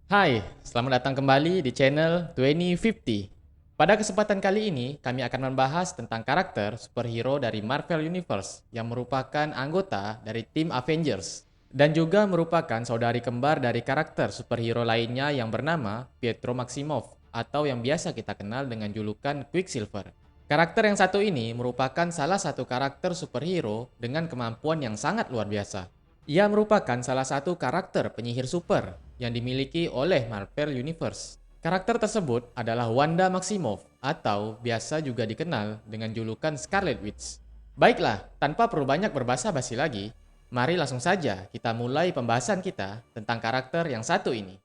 Hai, selamat datang kembali di channel 2050. Pada kesempatan kali ini, kami akan membahas tentang karakter superhero dari Marvel Universe yang merupakan anggota dari tim Avengers dan juga merupakan saudari kembar dari karakter superhero lainnya yang bernama Pietro Maximoff atau yang biasa kita kenal dengan julukan Quicksilver. Karakter yang satu ini merupakan salah satu karakter superhero dengan kemampuan yang sangat luar biasa. Ia merupakan salah satu karakter penyihir super yang dimiliki oleh Marvel Universe. Karakter tersebut adalah Wanda Maximoff atau biasa juga dikenal dengan julukan Scarlet Witch. Baiklah, tanpa perlu banyak berbasa-basi lagi, mari langsung saja kita mulai pembahasan kita tentang karakter yang satu ini.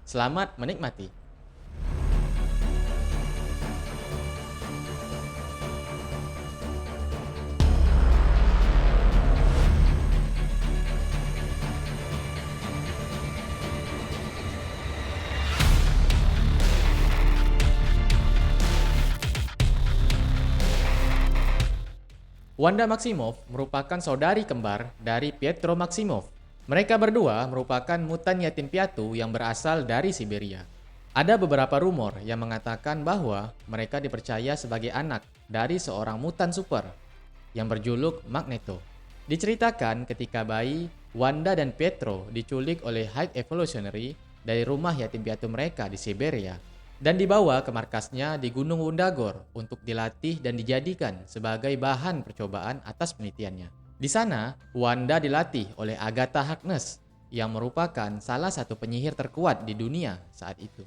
Selamat menikmati. Wanda Maximoff merupakan saudari kembar dari Pietro Maximoff. Mereka berdua merupakan mutan yatim piatu yang berasal dari Siberia. Ada beberapa rumor yang mengatakan bahwa mereka dipercaya sebagai anak dari seorang mutan super yang berjuluk Magneto. Diceritakan ketika bayi, Wanda dan Pietro diculik oleh High Evolutionary dari rumah yatim piatu mereka di Siberia dan dibawa ke markasnya di Gunung Wundagore untuk dilatih dan dijadikan sebagai bahan percobaan atas penelitiannya. Di sana, Wanda dilatih oleh Agatha Harkness yang merupakan salah satu penyihir terkuat di dunia saat itu.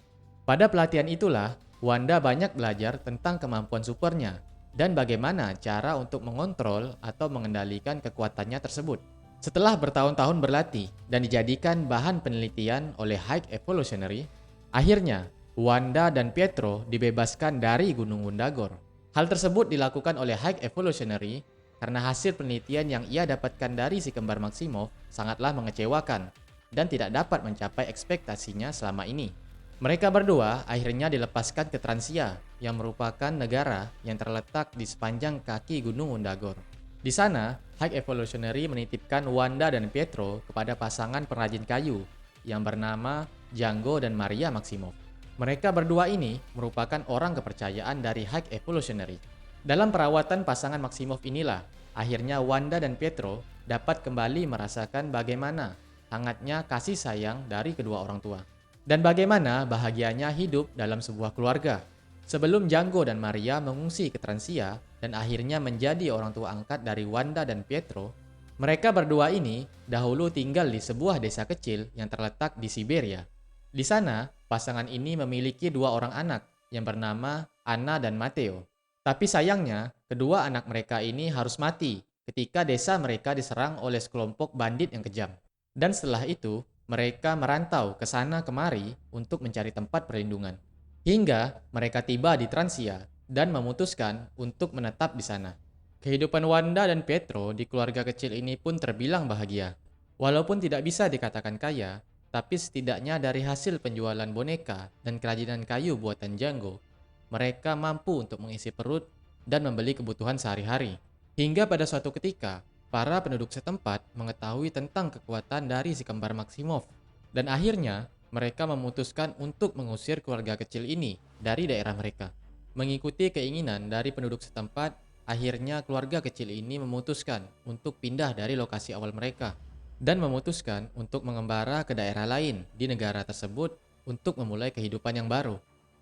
Pada pelatihan itulah, Wanda banyak belajar tentang kemampuan supernya dan bagaimana cara untuk mengontrol atau mengendalikan kekuatannya tersebut. Setelah bertahun-tahun berlatih dan dijadikan bahan penelitian oleh High Evolutionary, akhirnya Wanda dan Pietro dibebaskan dari Gunung Wundagore. Hal tersebut dilakukan oleh High Evolutionary karena hasil penelitian yang ia dapatkan dari si kembar Maximoff sangatlah mengecewakan dan tidak dapat mencapai ekspektasinya selama ini. Mereka berdua akhirnya dilepaskan ke Transia yang merupakan negara yang terletak di sepanjang kaki Gunung Wundagore. Di sana, High Evolutionary menitipkan Wanda dan Pietro kepada pasangan pengrajin kayu yang bernama Django dan Maria Maximoff. Mereka berdua ini merupakan orang kepercayaan dari High Evolutionary. Dalam perawatan pasangan Maximoff inilah, akhirnya Wanda dan Pietro dapat kembali merasakan bagaimana hangatnya kasih sayang dari kedua orang tua. Dan bagaimana bahagianya hidup dalam sebuah keluarga. Sebelum Django dan Maria mengungsi ke Transia dan akhirnya menjadi orang tua angkat dari Wanda dan Pietro, mereka berdua ini dahulu tinggal di sebuah desa kecil yang terletak di Siberia. Di sana, pasangan ini memiliki dua orang anak yang bernama Anna dan Matteo. Tapi sayangnya, kedua anak mereka ini harus mati ketika desa mereka diserang oleh sekelompok bandit yang kejam. Dan setelah itu, mereka merantau ke sana kemari untuk mencari tempat perlindungan. Hingga mereka tiba di Transia dan memutuskan untuk menetap di sana. Kehidupan Wanda dan Pietro di keluarga kecil ini pun terbilang bahagia. Walaupun tidak bisa dikatakan kaya, tapi setidaknya dari hasil penjualan boneka dan kerajinan kayu buatan Django, mereka mampu untuk mengisi perut dan membeli kebutuhan sehari-hari. Hingga pada suatu ketika, para penduduk setempat mengetahui tentang kekuatan dari si kembar Maximoff. Dan akhirnya, mereka memutuskan untuk mengusir keluarga kecil ini dari daerah mereka. Mengikuti keinginan dari penduduk setempat, akhirnya keluarga kecil ini memutuskan untuk pindah dari lokasi awal mereka dan memutuskan untuk mengembara ke daerah lain di negara tersebut untuk memulai kehidupan yang baru.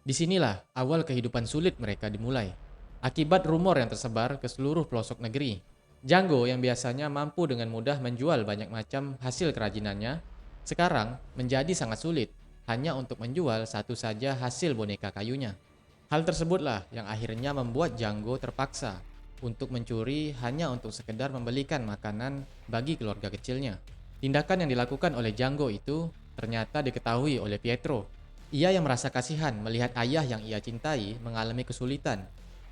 Disinilah awal kehidupan sulit mereka dimulai. Akibat rumor yang tersebar ke seluruh pelosok negeri, Django yang biasanya mampu dengan mudah menjual banyak macam hasil kerajinannya, sekarang menjadi sangat sulit hanya untuk menjual satu saja hasil boneka kayunya. Hal tersebutlah yang akhirnya membuat Django terpaksa untuk mencuri hanya untuk sekedar membelikan makanan bagi keluarga kecilnya. Tindakan yang dilakukan oleh Django itu ternyata diketahui oleh Pietro. Ia yang merasa kasihan melihat ayah yang ia cintai mengalami kesulitan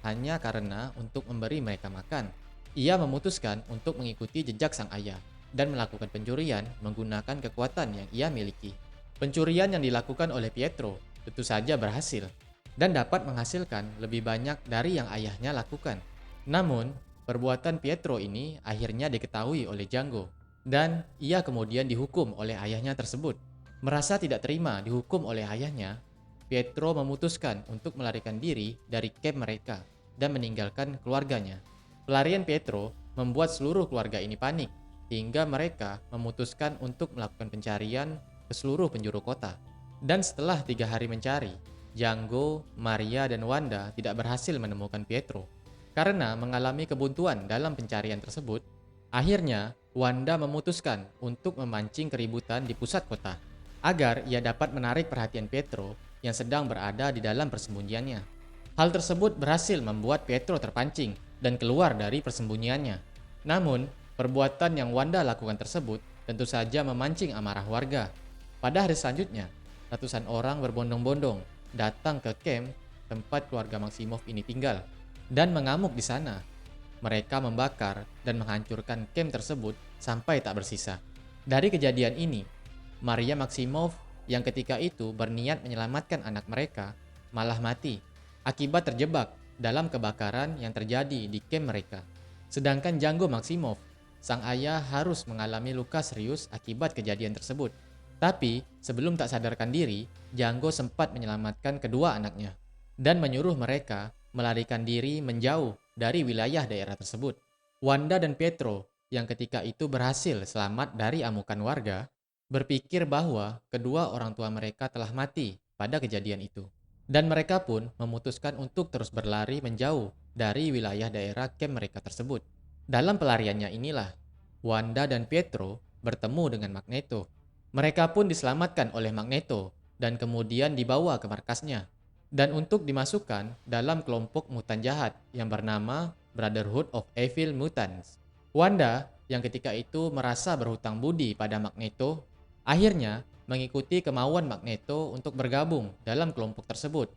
hanya karena untuk memberi mereka makan. Ia memutuskan untuk mengikuti jejak sang ayah dan melakukan pencurian menggunakan kekuatan yang ia miliki. Pencurian yang dilakukan oleh Pietro tentu saja berhasil dan dapat menghasilkan lebih banyak dari yang ayahnya lakukan. Namun, perbuatan Pietro ini akhirnya diketahui oleh Django dan ia kemudian dihukum oleh ayahnya tersebut. Merasa tidak terima dihukum oleh ayahnya, Pietro memutuskan untuk melarikan diri dari camp mereka dan meninggalkan keluarganya. Pelarian Pietro membuat seluruh keluarga ini panik, hingga mereka memutuskan untuk melakukan pencarian ke seluruh penjuru kota. Dan setelah 3 hari mencari, Django, Maria, dan Wanda tidak berhasil menemukan Pietro. Karena mengalami kebuntuan dalam pencarian tersebut, akhirnya Wanda memutuskan untuk memancing keributan di pusat kota agar ia dapat menarik perhatian Pietro yang sedang berada di dalam persembunyiannya. Hal tersebut berhasil membuat Pietro terpancing dan keluar dari persembunyiannya. Namun, perbuatan yang Wanda lakukan tersebut tentu saja memancing amarah warga. Pada hari selanjutnya, ratusan orang berbondong-bondong datang ke camp tempat keluarga Maximoff ini tinggal dan mengamuk di sana. Mereka membakar dan menghancurkan camp tersebut sampai tak bersisa. Dari kejadian ini, Maria Maximoff yang ketika itu berniat menyelamatkan anak mereka malah mati akibat terjebak dalam kebakaran yang terjadi di camp mereka. Sedangkan Django Maximoff, sang ayah harus mengalami luka serius akibat kejadian tersebut. Tapi sebelum tak sadarkan diri, Django sempat menyelamatkan kedua anaknya dan menyuruh mereka melarikan diri menjauh dari wilayah daerah tersebut. Wanda dan Pietro yang ketika itu berhasil selamat dari amukan warga, berpikir bahwa kedua orang tua mereka telah mati pada kejadian itu. Dan mereka pun memutuskan untuk terus berlari menjauh dari wilayah daerah camp mereka tersebut. Dalam pelariannya inilah, Wanda dan Pietro bertemu dengan Magneto. Mereka pun diselamatkan oleh Magneto dan kemudian dibawa ke markasnya. Dan untuk dimasukkan dalam kelompok mutan jahat yang bernama Brotherhood of Evil Mutants. Wanda yang ketika itu merasa berhutang budi pada Magneto, akhirnya mengikuti kemauan Magneto untuk bergabung dalam kelompok tersebut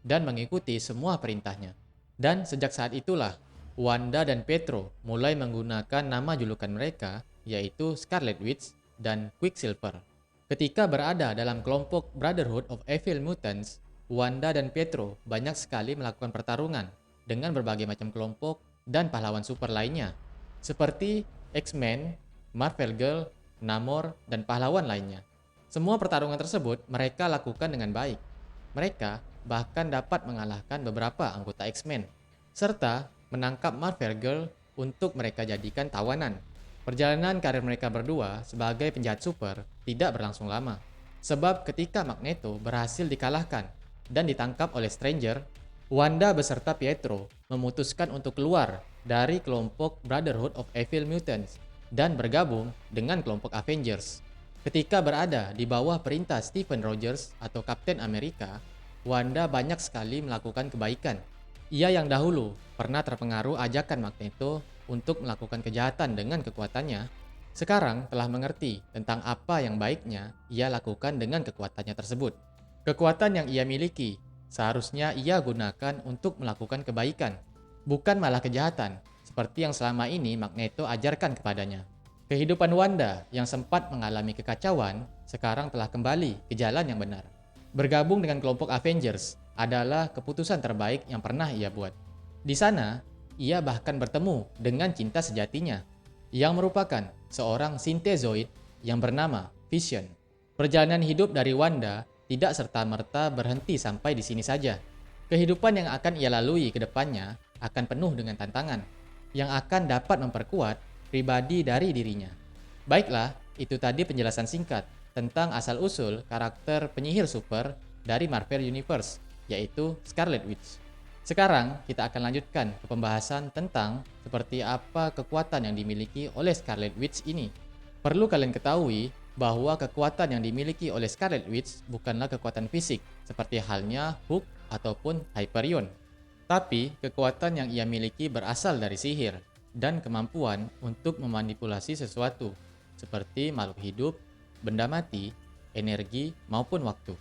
dan mengikuti semua perintahnya. Dan sejak saat itulah, Wanda dan Pietro mulai menggunakan nama julukan mereka, yaitu Scarlet Witch dan Quicksilver. Ketika berada dalam kelompok Brotherhood of Evil Mutants, Wanda dan Pietro banyak sekali melakukan pertarungan dengan berbagai macam kelompok dan pahlawan super lainnya, seperti X-Men, Marvel Girl, Namor, dan pahlawan lainnya. Semua pertarungan tersebut mereka lakukan dengan baik. Mereka bahkan dapat mengalahkan beberapa anggota X-Men, serta menangkap Marvel Girl untuk mereka jadikan tawanan. Perjalanan karir mereka berdua sebagai penjahat super tidak berlangsung lama, sebab ketika Magneto berhasil dikalahkan dan ditangkap oleh Stranger, Wanda beserta Pietro memutuskan untuk keluar dari kelompok Brotherhood of Evil Mutants dan bergabung dengan kelompok Avengers. Ketika berada di bawah perintah Stephen Rogers atau Kapten Amerika, Wanda banyak sekali melakukan kebaikan. Ia yang dahulu pernah terpengaruh ajakan Magneto untuk melakukan kejahatan dengan kekuatannya, sekarang telah mengerti tentang apa yang baiknya ia lakukan dengan kekuatannya tersebut. Kekuatan yang ia miliki seharusnya ia gunakan untuk melakukan kebaikan, bukan malah kejahatan, seperti yang selama ini Magneto ajarkan kepadanya. Kehidupan Wanda yang sempat mengalami kekacauan sekarang telah kembali ke jalan yang benar. Bergabung dengan kelompok Avengers adalah keputusan terbaik yang pernah ia buat. Di sana, ia bahkan bertemu dengan cinta sejatinya, yang merupakan seorang Synthezoid yang bernama Vision. Perjalanan hidup dari Wanda tidak serta-merta berhenti sampai di sini saja. Kehidupan yang akan ia lalui ke depannya akan penuh dengan tantangan, yang akan dapat memperkuat pribadi dari dirinya. Baiklah, itu tadi penjelasan singkat tentang asal-usul karakter penyihir super dari Marvel Universe, yaitu Scarlet Witch. Sekarang kita akan lanjutkan ke pembahasan tentang seperti apa kekuatan yang dimiliki oleh Scarlet Witch ini. Perlu kalian ketahui bahwa kekuatan yang dimiliki oleh Scarlet Witch bukanlah kekuatan fisik seperti halnya Hulk ataupun Hyperion. Tapi kekuatan yang ia miliki berasal dari sihir dan kemampuan untuk memanipulasi sesuatu seperti makhluk hidup, benda mati, energi, maupun waktu.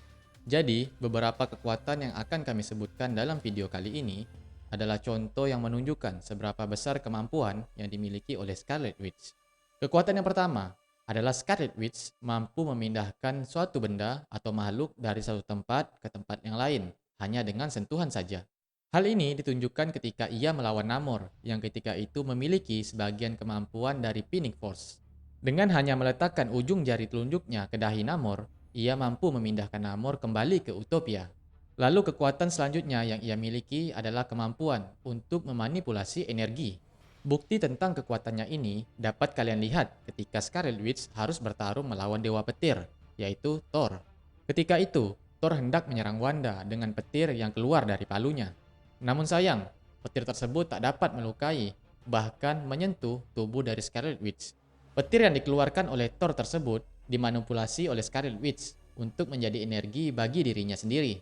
Jadi, beberapa kekuatan yang akan kami sebutkan dalam video kali ini adalah contoh yang menunjukkan seberapa besar kemampuan yang dimiliki oleh Scarlet Witch. Kekuatan yang pertama adalah Scarlet Witch mampu memindahkan suatu benda atau makhluk dari satu tempat ke tempat yang lain hanya dengan sentuhan saja. Hal ini ditunjukkan ketika ia melawan Namor yang ketika itu memiliki sebagian kemampuan dari Phoenix Force. Dengan hanya meletakkan ujung jari telunjuknya ke dahi Namor, ia mampu memindahkan Namor kembali ke Utopia. Lalu kekuatan selanjutnya yang ia miliki adalah kemampuan untuk memanipulasi energi. Bukti tentang kekuatannya ini dapat kalian lihat ketika Scarlet Witch harus bertarung melawan Dewa Petir, yaitu Thor. Ketika itu, Thor hendak menyerang Wanda dengan petir yang keluar dari palunya. Namun sayang, petir tersebut tak dapat melukai, bahkan menyentuh tubuh dari Scarlet Witch. Petir yang dikeluarkan oleh Thor tersebut dimanipulasi oleh Scarlet Witch untuk menjadi energi bagi dirinya sendiri,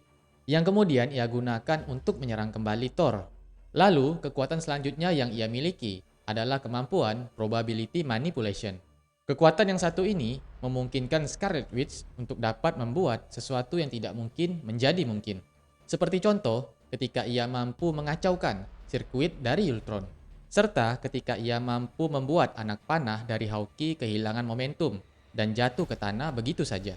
yang kemudian ia gunakan untuk menyerang kembali Thor. Lalu, kekuatan selanjutnya yang ia miliki adalah kemampuan probability manipulation. Kekuatan yang satu ini memungkinkan Scarlet Witch untuk dapat membuat sesuatu yang tidak mungkin menjadi mungkin. Seperti contoh, ketika ia mampu mengacaukan sirkuit dari Ultron. Serta ketika ia mampu membuat anak panah dari Hawkeye kehilangan momentum dan jatuh ke tanah begitu saja.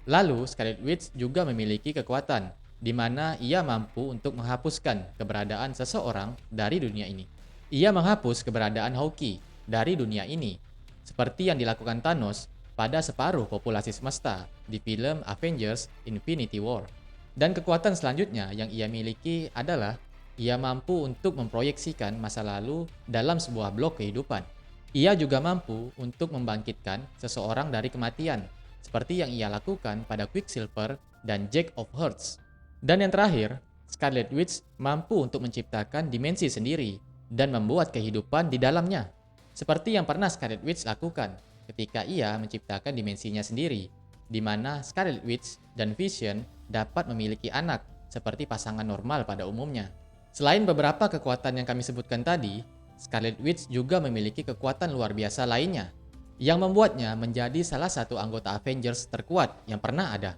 Lalu, Scarlet Witch juga memiliki kekuatan di mana ia mampu untuk menghapuskan keberadaan seseorang dari dunia ini. Ia menghapus keberadaan Hawkeye dari dunia ini, seperti yang dilakukan Thanos pada separuh populasi semesta di film Avengers Infinity War. Dan kekuatan selanjutnya yang ia miliki adalah ia mampu untuk memproyeksikan masa lalu dalam sebuah blok kehidupan. Ia juga mampu untuk membangkitkan seseorang dari kematian, seperti yang ia lakukan pada Quicksilver dan Jack of Hearts. Dan yang terakhir, Scarlet Witch mampu untuk menciptakan dimensi sendiri dan membuat kehidupan di dalamnya. Seperti yang pernah Scarlet Witch lakukan ketika ia menciptakan dimensinya sendiri, di mana Scarlet Witch dan Vision dapat memiliki anak seperti pasangan normal pada umumnya. Selain beberapa kekuatan yang kami sebutkan tadi, Scarlet Witch juga memiliki kekuatan luar biasa lainnya, yang membuatnya menjadi salah satu anggota Avengers terkuat yang pernah ada.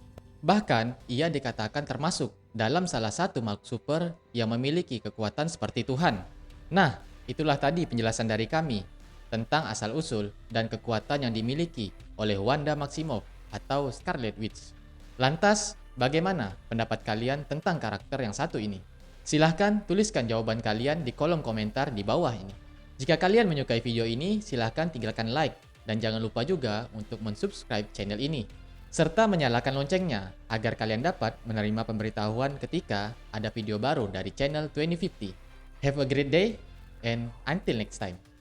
Bahkan, ia dikatakan termasuk dalam salah satu makhluk super yang memiliki kekuatan seperti Tuhan. Nah, itulah tadi penjelasan dari kami tentang asal-usul dan kekuatan yang dimiliki oleh Wanda Maximoff atau Scarlet Witch. Lantas, bagaimana pendapat kalian tentang karakter yang satu ini? Silahkan tuliskan jawaban kalian di kolom komentar di bawah ini. Jika kalian menyukai video ini, silahkan tinggalkan like dan jangan lupa juga untuk mensubscribe channel ini, serta menyalakan loncengnya agar kalian dapat menerima pemberitahuan ketika ada video baru dari channel 2050. Have a great day and until next time.